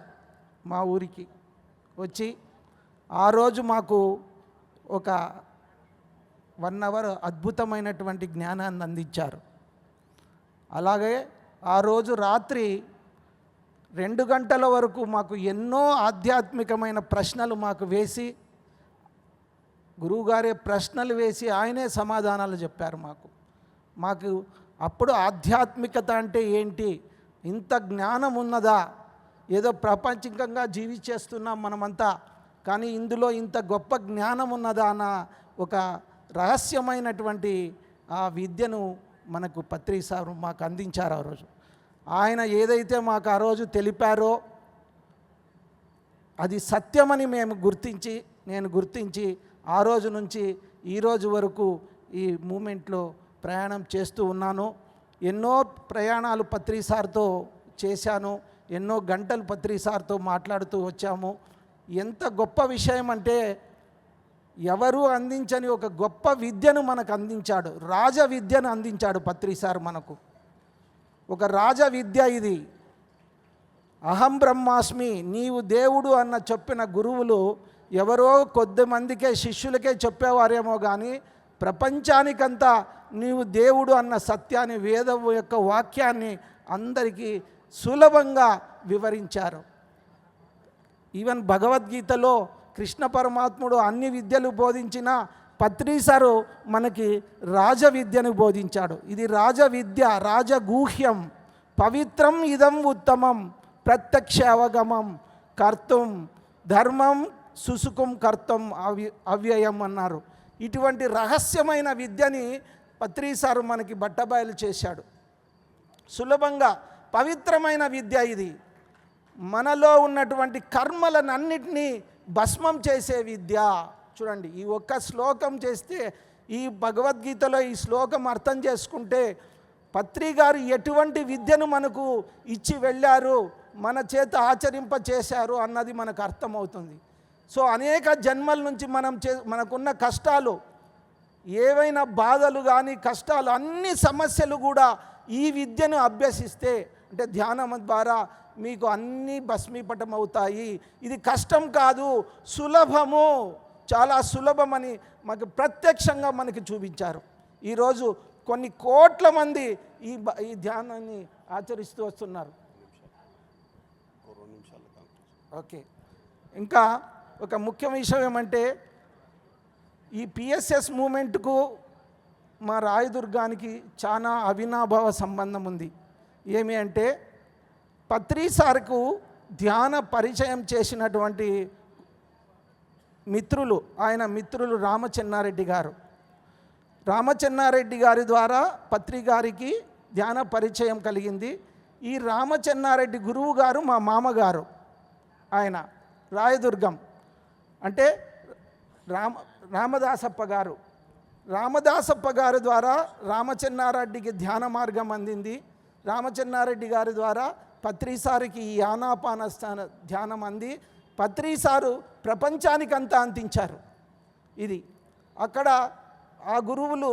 మా ఊరికి, వచ్చి ఆ రోజు మాకు ఒక 1 అవర్ అద్భుతమైనటువంటి జ్ఞానాన్ని అందించారు. అలాగే ఆ రోజు రాత్రి 2 గంటల వరకు మాకు ఎన్నో ఆధ్యాత్మికమైన ప్రశ్నలు మాకు వేసి, గురువుగారే ప్రశ్నలు వేసి ఆయనే సమాధానాలు చెప్పారు మాకు అప్పుడు ఆధ్యాత్మికత అంటే ఏంటి, ఇంత జ్ఞానం ఉన్నదా, ఏదో ప్రపంచికంగా జీవించేస్తున్నాం మనమంతా, కానీ ఇందులో ఇంత గొప్ప జ్ఞానం ఉన్నదా అన్న ఒక రహస్యమైనటువంటి ఆ విద్యను మనకు పత్రి సార్ మాకు అందించారు. ఆ రోజు ఆయన ఏదైతే మాకు ఆ రోజు తెలిపారో అది సత్యమని నేను గుర్తించి ఆ రోజు నుంచి ఈ రోజు వరకు ఈ మూమెంట్లో ప్రయాణం చేస్తూ ఉన్నాను. ఎన్నో ప్రయాణాలు పత్రి సార్తో చేశాను, ఎన్నో గంటలు పత్రి సార్తో మాట్లాడుతూ వచ్చాము. ఎంత గొప్ప విషయం అంటే ఎవరూ అందించని ఒక గొప్ప విద్యను మనకు అందించాడు, రాజ విద్యను అందించాడు పత్రి సార్ మనకు. ఒక రాజ విద్య ఇది. అహం బ్రహ్మాస్మి, నీవు దేవుడు అన్న చెప్పిన గురువులు ఎవరో కొద్దిమందికే శిష్యులకే చెప్పేవారేమో కానీ ప్రపంచానికంతా నీవు దేవుడు అన్న సత్యాన్ని, వేదం యొక్క వాక్యాన్ని అందరికీ సులభంగా వివరించారు. ఈవెన్ భగవద్గీతలో కృష్ణ పరమాత్ముడు అన్ని విద్యలు బోధించిన పత్రి సారు మనకి రాజ విద్యను బోధించాడు. ఇది రాజ విద్య, రాజగూహ్యం, పవిత్రం ఇదం ఉత్తమం, ప్రత్యక్ష అవగమం కర్తం ధర్మం సుసుకం కర్తం అవ్యయం అన్నారు. ఇటువంటి రహస్యమైన విద్యని పత్రి సారు మనకి బట్టబయలు చేశాడు. సులభంగా పవిత్రమైన విద్య ఇది. మనలో ఉన్నటువంటి కర్మలనన్నిటినీ భస్మం చేసే విద్య. చూడండి, ఈ ఒక్క శ్లోకం చేస్తే, ఈ భగవద్గీతలో ఈ శ్లోకం అర్థం చేసుకుంటే పత్రి గారు ఎటువంటి విద్యను మనకు ఇచ్చి వెళ్ళారు, మన చేత ఆచరింప చేశారు అన్నది మనకు అర్థమవుతుంది. సో అనేక జన్మల నుంచి మనకున్న కష్టాలు, ఏవైనా బాధలు కానీ కష్టాలు, అన్ని సమస్యలు కూడా ఈ విద్యను అభ్యసిస్తే, అంటే ధ్యానం ద్వారా మీకు అన్నీ భస్మీపటం అవుతాయి. ఇది కష్టం కాదు, సులభము, చాలా సులభమని మాకు ప్రత్యక్షంగా మనకి చూపించారు. ఈరోజు కొన్ని కోట్ల మంది ఈ ధ్యానాన్ని ఆచరిస్తూ వస్తున్నారు. ఓకే, ఇంకా ఒక ముఖ్య విషయం ఏమంటే, ఈ పిఎస్ఎస్ మూమెంట్కు మా రాయదుర్గానికి చాలా అవినాభావ సంబంధం ఉంది. ఏమి అంటే, పత్రి సార్కు ధ్యాన పరిచయం చేసినటువంటి మిత్రులు, ఆయన మిత్రులు రామచెన్నారెడ్డి గారి ద్వారా పత్రి గారికి ధ్యాన పరిచయం కలిగింది. ఈ రామచెన్నారెడ్డి గురువు గారు మా మామగారు, ఆయన రాయదుర్గం, అంటే రామదాసప్ప గారి ద్వారా రామచెన్నారెడ్డికి ధ్యాన మార్గం అందింది. రామచెన్నారెడ్డి గారి ద్వారా పత్రి సారికి ఈ ఆనాపానస్థాన ధ్యానం అంది. పత్రి సారు ప్రపంచానికంతా అందించారు. ఇది అక్కడ ఆ గురువులు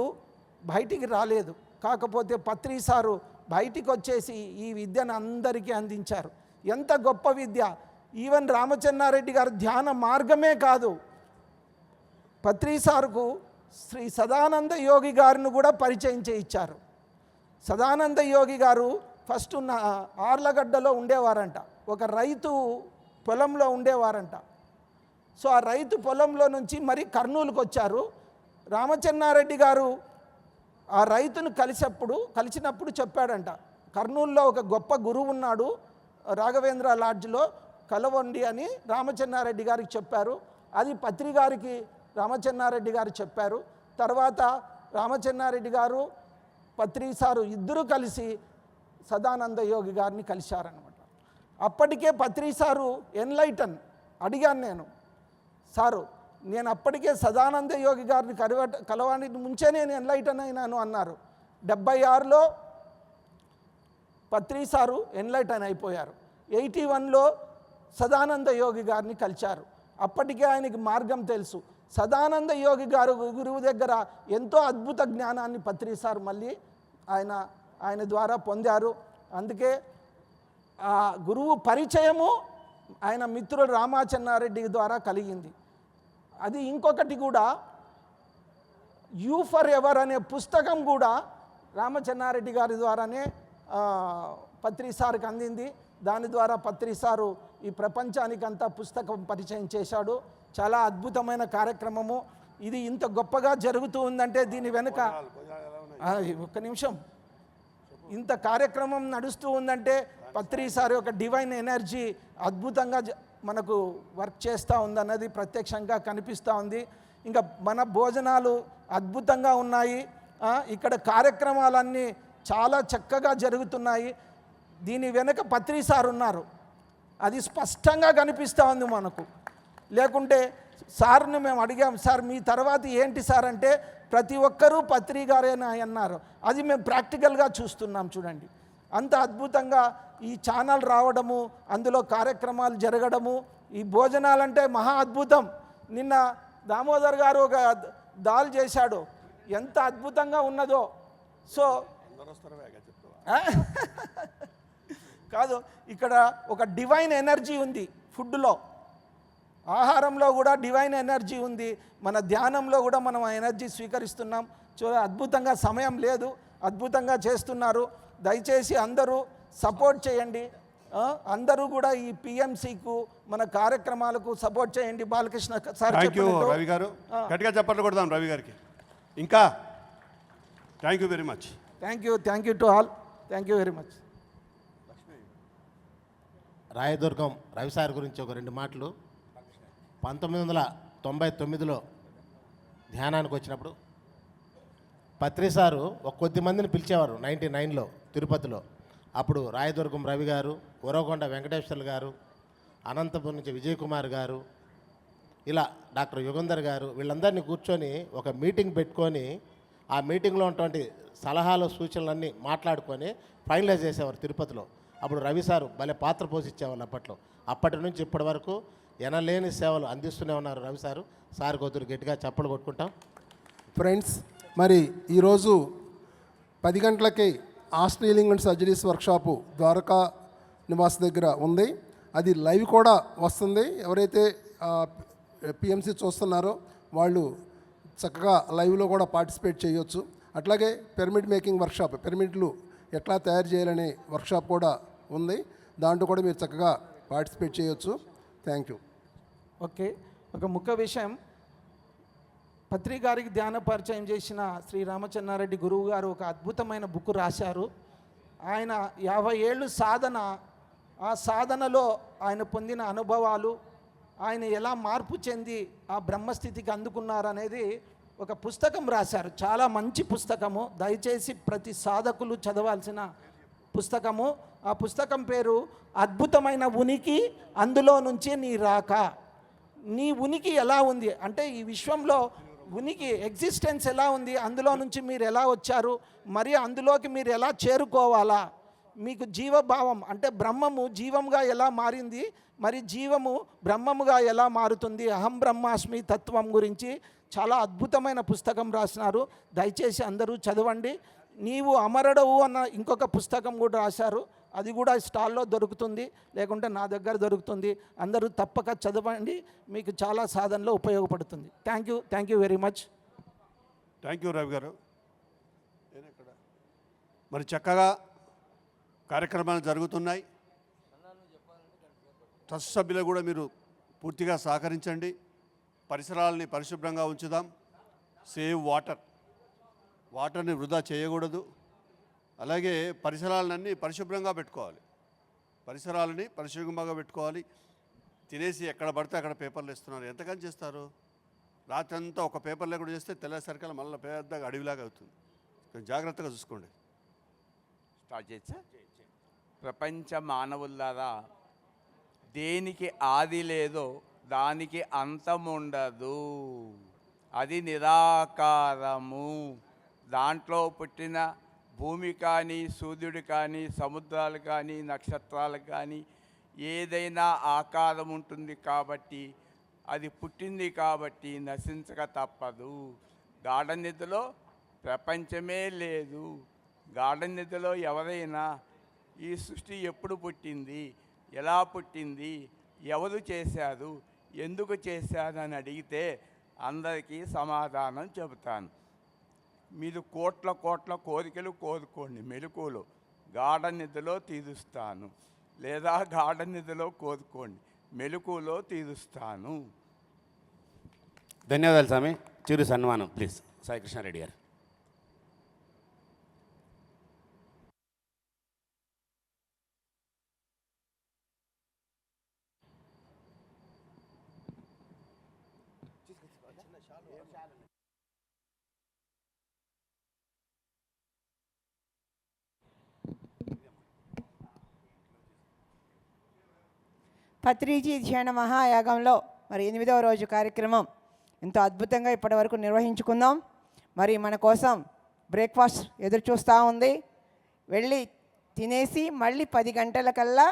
బయటికి రాలేదు, కాకపోతే పత్రి సారు బయటికి వచ్చేసి ఈ విద్యను అందరికీ అందించారు. ఎంత గొప్ప విద్య! ఈవెన్ రామచెన్నారెడ్డి గారు ధ్యాన మార్గమే కాదు, పత్రి సారుకు శ్రీ సదానంద యోగి గారిని కూడా పరిచయం చేయించారు. సదానంద యోగి గారు ఫస్ట్ ఆర్లగడ్డలో ఉండేవారంట, ఒక రైతు పొలంలో ఉండేవారంట. సో ఆ రైతు పొలంలో నుంచి మరి కర్నూలుకు వచ్చారు. రామచెన్నారెడ్డి గారు ఆ రైతును కలిసినప్పుడు చెప్పాడంట, కర్నూలులో ఒక గొప్ప గురువు ఉన్నాడు, రాఘవేంద్ర లాడ్జ్లో కలవండి అని రామచెన్నారెడ్డి గారికి చెప్పారు. అది పత్రి గారికి రామచెన్నారెడ్డి గారు చెప్పారు. తర్వాత రామచెన్నారెడ్డి గారు పత్రి సారు ఇద్దరూ కలిసి సదానంద యోగి గారిని కలిశారనమాట. అప్పటికే పత్రి సారు ఎన్లైటన్ అడిగాను నేను, సారు నేను అప్పటికే సదానంద యోగి గారిని కలవానికి ముంచే నేను ఎన్లైటన్ అయినాను అన్నారు. 76లో పత్రి సారు ఎన్లైటన్ అయిపోయారు. 81లో సదానంద యోగి గారిని కలిశారు. అప్పటికే ఆయనకి మార్గం తెలుసు. సదానంద యోగి గారు గురువు దగ్గర ఎంతో అద్భుత జ్ఞానాన్ని పత్రి సారు మళ్ళీ ఆయన ద్వారా పొందారు. అందుకే ఆ గురువు పరిచయము ఆయన మిత్రుడు రామచెన్నారెడ్డి ద్వారా కలిగింది. అది ఇంకొకటి కూడా, యూ ఫర్ ఎవర్ అనే పుస్తకం కూడా రామచెన్నారెడ్డి గారి ద్వారానే పత్రి సార్కి అందింది. దాని ద్వారా పత్రి సారు ఈ ప్రపంచానికంతా పుస్తకం పరిచయం చేశాడు. చాలా అద్భుతమైన కార్యక్రమము ఇది. ఇంత గొప్పగా జరుగుతూ ఉందంటే దీని వెనుక ఒక్క నిమిషం, ఇంత కార్యక్రమం నడుస్తూ ఉందంటే పత్రి సార్ యొక్క డివైన్ ఎనర్జీ అద్భుతంగా మనకు వర్క్ చేస్తూ ఉందన్నది ప్రత్యక్షంగా కనిపిస్తూ ఉంది. ఇంకా మన భోజనాలు అద్భుతంగా ఉన్నాయి. ఇక్కడ కార్యక్రమాలన్నీ చాలా చక్కగా జరుగుతున్నాయి. దీని వెనుక పత్రి సార్ ఉన్నారు, అది స్పష్టంగా కనిపిస్తూ ఉంది మనకు. లేకుంటే సార్ని మేము అడిగాం, సార్ మీ తర్వాత ఏంటి సార్ అంటే ప్రతి ఒక్కరూ పత్రి గారేనా అన్నారు. అది మేము ప్రాక్టికల్గా చూస్తున్నాం. చూడండి, అంత అద్భుతంగా ఈ ఛానల్ రావడము, అందులో కార్యక్రమాలు జరగడము, ఈ భోజనాలంటే మహా అద్భుతం. నిన్న దామోదర్ గారు ఒక దాల్ చేశాడు, ఎంత అద్భుతంగా ఉన్నదో. సో కాదు, ఇక్కడ ఒక డివైన్ ఎనర్జీ ఉంది ఫుడ్లో, ఆహారంలో కూడా డివైన్ ఎనర్జీ ఉంది. మన ధ్యానంలో కూడా మనం ఆ ఎనర్జీ స్వీకరిస్తున్నాం. అద్భుతంగా, సమయం లేదు, అద్భుతంగా చేస్తున్నారు. దయచేసి అందరూ సపోర్ట్ చేయండి. అందరూ కూడా ఈ పిఎంసికు మన కార్యక్రమాలకు సపోర్ట్ చేయండి. బాలకృష్ణ సార్ రవి గారు గట్టిగా చెప్పట్లు కొడదాం రవి గారికి. ఇంకా thank you very much. Thank you to all. Thank you very much. Rayadurgam Ravi sir గురించి ఒక 2 మాటలు. 1999లో ధ్యానానికి వచ్చినప్పుడు పత్రి సారు ఒక కొద్ది మందిని పిలిచేవారు 99లో తిరుపతిలో. అప్పుడు రాయదుర్గం రవి గారు, ఉరవకొండ వెంకటేశ్వర్లు గారు, అనంతపురం నుంచి విజయ్ కుమార్ గారు, ఇలా డాక్టర్ యుగంధర్ గారు, వీళ్ళందరినీ కూర్చొని ఒక మీటింగ్ పెట్టుకొని ఆ మీటింగ్లో ఉన్నటువంటి సలహాలు సూచనలన్నీ మాట్లాడుకొని ఫైనలైజ్ చేసేవారు తిరుపతిలో. అప్పుడు రవి సారు భలే పాత్ర పోషించేవాళ్ళు అప్పట్లో. అప్పటి నుంచి ఇప్పటి వరకు ఎనలేని సేవలు అందిస్తూనే ఉన్నారు రవి సారు. సార్ కొద్దిగా గట్టిగా చప్పలు కొట్టుకుంటాం. ఫ్రెండ్స్, మరి ఈరోజు 10 గంటలకి ఆస్ట్రేలింగ్ and surgeries workshop Dwaraka Nivas దగ్గర ఉంది. అది లైవ్ కూడా వస్తుంది. ఎవరైతే పిఎంసి చూస్తున్నారో వాళ్ళు చక్కగా లైవ్లో కూడా పార్టిసిపేట్ చేయొచ్చు. అట్లాగే పిరమిడ్ మేకింగ్ వర్క్షాప్, పిరమిడ్లు ఎట్లా తయారు చేయాలనే వర్క్షాప్ కూడా ఉంది. దాంట్లో కూడా మీరు చక్కగా పార్టిసిపేట్ చేయొచ్చు. Thank you. ఓకే, ఒక ముఖ్య విషయం, పత్రి గారికి ధ్యాన పరిచయం చేసిన శ్రీ రామచెన్నారెడ్డి గురువు గారు ఒక అద్భుతమైన బుక్ రాశారు. ఆయన 50 ఏళ్ళు సాధన, ఆ సాధనలో ఆయన పొందిన అనుభవాలు, ఆయన ఎలా మార్పు చెంది ఆ బ్రహ్మస్థితికి అందుకున్నారనేది ఒక పుస్తకం రాశారు. చాలా మంచి పుస్తకము, దయచేసి ప్రతి సాధకులు చదవాల్సిన పుస్తకము. ఆ పుస్తకం పేరు అద్భుతమైన ఉనికి, అందులో నుంచి నీ రాక. నీ ఉనికి ఎలా ఉంది అంటే ఈ విశ్వంలో ఉనికి ఎగ్జిస్టెన్స్ ఎలా ఉంది, అందులో నుంచి మీరు ఎలా వచ్చారు, మరి అందులోకి మీరు ఎలా చేరుకోవాలా, మీకు జీవభావం అంటే బ్రహ్మము జీవంగా ఎలా మారింది, మరి జీవము బ్రహ్మముగా ఎలా మారుతుంది, అహం బ్రహ్మాస్మి తత్వం గురించి చాలా అద్భుతమైన పుస్తకం రాసినారు. దయచేసి అందరూ చదవండి. నీవు అమరుడవు అన్న ఇంకొక పుస్తకం కూడా రాశారు, అది కూడా స్టాల్లో దొరుకుతుంది, లేకుంటే నా దగ్గర దొరుకుతుంది. అందరూ తప్పక చదవండి, మీకు చాలా సాధనలో ఉపయోగపడుతుంది. Thank you very much. Thank you Ravi గారు. మరి చక్కగా కార్యక్రమాలు జరుగుతున్నాయి. ట్రస్ట్ సభ్యులు కూడా మీరు పూర్తిగా సహకరించండి. పరిసరాలని పరిశుభ్రంగా ఉంచుదాం. సేవ్ వాటర్ని వృధా చేయకూడదు. అలాగే పరిసరాలన్నీ పరిశుభ్రంగా పెట్టుకోవాలి. తినేసి ఎక్కడ పడితే అక్కడ పేపర్లు ఇస్తున్నారు. ఎంతకని చేస్తారు? రాత్రి అంతా ఒక పేపర్లో కూడా చేస్తే తెల్లసరికల్లా మళ్ళీ పెద్దగా అడవిలాగా అవుతుంది. కొంచెం జాగ్రత్తగా చూసుకోండి. స్టార్ట్ చేయొచ్చా? ప్రపంచ మానవులారా, దేనికి ఆది లేదో దానికి అంతం ఉండదు. అది నిరాకారము. దాంట్లో పుట్టిన భూమి కానీ, సూర్యుడు కానీ, సముద్రాలు కానీ, నక్షత్రాలు కానీ ఏదైనా ఆకారం ఉంటుంది కాబట్టి అది పుట్టింది కాబట్టి నశించక తప్పదు. గాఢ నిద్రలో ప్రపంచమే లేదు. గాఢ నిద్రలో ఎవరైనా ఈ సృష్టి ఎప్పుడు పుట్టింది, ఎలా పుట్టింది, ఎవరు చేశారు, ఎందుకు చేశారు అని అడిగితే అందరికీ సమాధానం చెబుతాను. మీరు కోట్ల కోట్ల కోరికలు కోరుకోండి మెలకువలో, గాఢ నిద్రలో తీరుస్తాను. లేదా గాఢ నిద్రలో కోరుకోండి, మెలకువలో తీరుస్తాను. ధన్యవాదాలు స్వామి. చిరు సన్మానం ప్లీజ్ సాయి కృష్ణారెడ్డి గారు. పత్రిజీ ధ్యాన మహాయాగంలో మరి 8వ రోజు కార్యక్రమం ఎంతో అద్భుతంగా ఇప్పటివరకు నిర్వహించుకుందాం. మరి మన కోసం బ్రేక్ఫాస్ట్ ఎదురు చూస్తూ ఉంది. వెళ్ళి తినేసి మళ్ళీ 10 గంటలకల్లా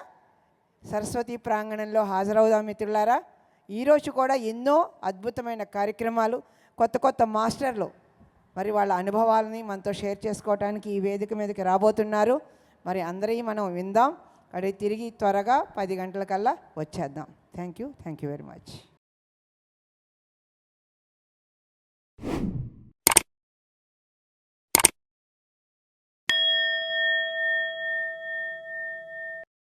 సరస్వతి ప్రాంగణంలో హాజరవుదాం మిత్రులారా. ఈరోజు కూడా ఎన్నో అద్భుతమైన కార్యక్రమాలు, కొత్త కొత్త మాస్టర్లు మరి వాళ్ళ అనుభవాలని మనతో షేర్ చేసుకోవడానికి ఈ వేదిక మీదకి రాబోతున్నారు. మరి అందరికీ మనం విందాం. అడిగి తిరిగి త్వరగా 10 గంటలకల్లా వచ్చేద్దాం. Thank you very much.